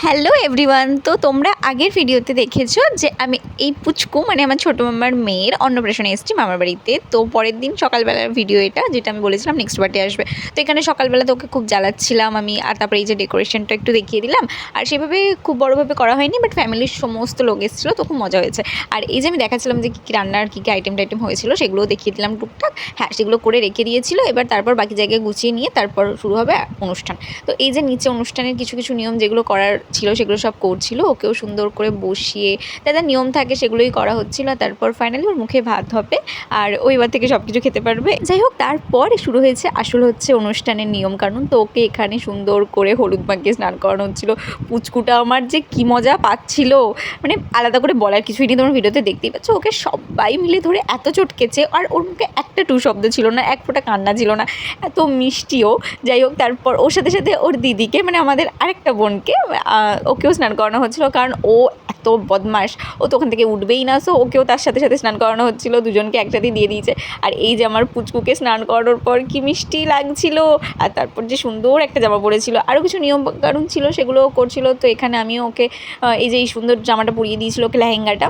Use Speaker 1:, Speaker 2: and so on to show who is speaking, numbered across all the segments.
Speaker 1: Hello everyone. তো তোমরা আগের ভিডিওতে দেখেছো যে আমি এই পুচকু মানে আমার ছোটো মামার মেয়ের অন্নপ্রাশনে এসেছি মামার বাড়িতে। তো পরের দিন সকালবেলার ভিডিও এটা, যেটা আমি বলেছিলাম নেক্সট বার্থডে আসবে। তো এখানে সকালবেলা তো ওকে খুব জ্বালাচ্ছিলাম আমি, আর তারপরে এই যে ডেকোরেশনটা একটু দেখিয়ে দিলাম। আর সেভাবে খুব বড়োভাবে করা হয়নি, বাট ফ্যামিলির সমস্ত লোক এসেছিলো, তো খুব মজা হয়েছে। আর এই যে আমি দেখাচ্ছিলাম যে কী কী রান্নার কী কী আইটেম হয়েছিল, সেগুলোও দেখিয়ে দিলাম টুকটাক। হ্যাঁ, সেগুলো করে রেখে দিয়েছিলো। এবার তারপর বাকি জায়গায় গুছিয়ে নিয়ে তারপর শুরু হবে অনুষ্ঠান। তো এই যে নিচে অনুষ্ঠানের কিছু কিছু নিয়ম যেগুলো করার ছিল সেগুলো সব করছিল, ওকেও সুন্দর করে বসিয়ে যা নিয়ম থাকে সেগুলোই করা হচ্ছিল। তারপর ফাইনালি ওর মুখে ভাত হবে আর ওই বার থেকে সব কিছু খেতে পারবে। যাই হোক, তারপর শুরু হয়েছে আসল হচ্ছে অনুষ্ঠানের নিয়মকানুন। তো ওকে এখানে সুন্দর করে হলুদ মাখিয়ে স্নান করানো হচ্ছিলো। পুচকুটা আমার যে কী মজা পাচ্ছিল, মানে আলাদা করে বলার কিছুই নেই, তোমার ভিডিওতে দেখতেই পাচ্ছ। ওকে সবাই মিলে ধরে এত চটকেছে, আর ওর মুখে একটা টু শব্দ ছিল না, এক ফোঁটা কান্না ছিল না, এত মিষ্টিও। যাই হোক, তারপর ওর সাথে সাথে ওর দিদিকে মানে আমাদের আরেকটা বোনকে ওকেও স্নান করানো হচ্ছিলো, কারণ ও এত বদমাশ, ও তো ওখান থেকে উঠবেই না। সো ওকেও তার সাথে সাথে স্নান করানো হচ্ছিলো, দুজনকে একসাথেই দিয়ে দিয়েছে। আর এই যে আমার পুচকুকে স্নান করানোর পর কি মিষ্টি লাগছিল, আর তারপর যে সুন্দর একটা জামা পরেছিল, আরও কিছু নিয়ম কানুন ছিল সেগুলোও করছিল। তো এখানে আমিও ওকে এই যে এই সুন্দর জামাটা পরিয়ে দিয়েছিল, ওকে লেহেঙ্গাটা।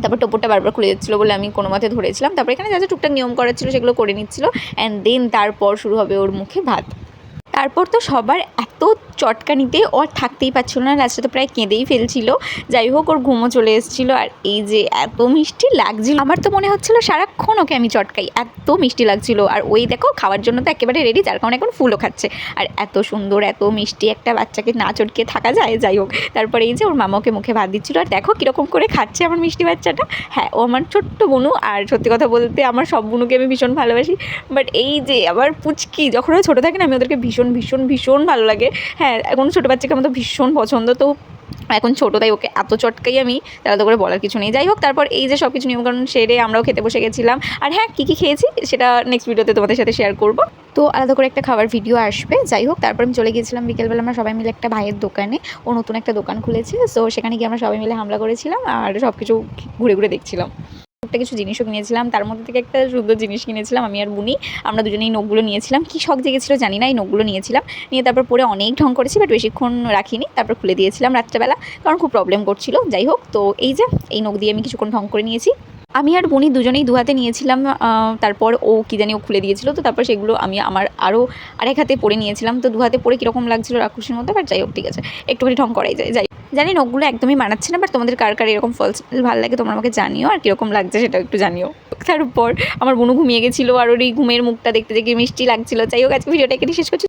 Speaker 1: তারপর টোপরটা বারবার খুলে যাচ্ছিলো বলে আমি কোনো মতে ধরেছিলাম। তারপর এখানে যা যা টুকটাক নিয়ম করার ছিল সেগুলো করে নিচ্ছিলো। অ্যান্ড দেন তারপর শুরু হবে ওর মুখে ভাত। তারপর তো সবার এত চটকানিতে ও আর থাকতেই পারছিল না, লাস্টে তো প্রায় কেঁদেই ফেলছিল। যাই হোক, ওর ঘুমও চলে এসেছিলো। আর এই যে এত মিষ্টি লাগছিল, আমার তো মনে হচ্ছিলো সারাক্ষণ ওকে আমি চটকাই, এত মিষ্টি লাগছিল। আর ওই দেখো খাওয়ার জন্য তো একেবারে রেডি, যার কারণে এখন ফুলও খাচ্ছে। আর এত সুন্দর এত মিষ্টি একটা বাচ্চাকে না চটকে থাকা যায়। যাই হোক, তারপরে এই যে ওর মামা ওকে মুখে ভাত দিচ্ছিলো, আর দেখো কীরকম করে খাচ্ছে আমার মিষ্টি বাচ্চাটা। হ্যাঁ, ও আমার ছোট্ট বুনু, আর সত্যি কথা বলতে আমার সব বুনুকে আমি ভীষণ ভালোবাসি। বাট এই যে আবার পুচকি যখন ওরা ছোটো থাকে না, আমি ওদেরকে ভীষণ ভীষণ ভীষণ ভালো লাগে। হ্যাঁ, এখন ছোটো বাচ্চাকে আমার তো ভীষণ পছন্দ। তো এখন ছোটো, তাই ওকে এত চটকাই আমি, আলাদা করে বলার কিছু নেই। যাই হোক, তারপর এই যে সব কিছু নিয়মকানুন সেরে আমরাও খেতে বসে গেছিলাম। আর হ্যাঁ, কী কী খেয়েছি সেটা নেক্সট ভিডিওতে তোমাদের সাথে শেয়ার করবো। তো আলাদা করে একটা খাবার ভিডিও আসবে। যাই হোক, তারপর আমি চলে গিয়েছিলাম বিকেলবেলা আমরা সবাই মিলে একটা ভাইয়ের দোকানে। ও নতুন একটা দোকান খুলেছে, সো সেখানে গিয়ে আমরা সবাই মিলে হামলা করেছিলাম আর সব কিছু ঘুরে ঘুরে দেখছিলাম। একটা কিছু জিনিসও কিনেছিলাম, তার মধ্যে থেকে একটা সুন্দর জিনিস কিনেছিলাম আমি আর বুনি। আমরা দুজনেই নখগুলো নিয়েছিলাম, কী শখ জেগেছিলো জানি না, এই নখগুলো নিয়েছিলাম। নিয়ে তারপর পরে অনেক ঢং করেছি, বাট বেশিক্ষণ রাখিনি, তারপর খুলে দিয়েছিলাম রাত্রেবেলা, কারণ খুব প্রবলেম করছিল। যাই হোক, তো এই যে এই নখ দিয়ে আমি কিছুক্ষণ ঢং করে নিয়েছি। আমি আর বুনি দুজনেই দু হাতে নিয়েছিলাম। তারপর ও কী জানি ও খুলে দিয়েছিল, তো তারপর সেগুলো আমি আমার আরও আরেক হাতে পরে নিয়েছিলাম। তো দু হাতে পরে কীরকম লাগছিলো রাক্ষসের মধ্যে, বাট যাই হোক, ঠিক আছে, একটুখানি ঢং করাই যায়। যাই জানি নখগুলো একদমই মানাচ্ছে না, বাট তোমাদের কার কার এরকম ফলস ভালো লাগে তোমরা আমাকে জানিও, আর কীরকম লাগছে সেটাও একটু জানিও। তারপর আমার বুনু ঘুমিয়ে গেছিলো, আর ওর এই ঘুমের মুখটা দেখতে দেখে মিষ্টি লাগছিলো। যাই হোক, আজকে ভিডিওটা এখানে শেষ করছি।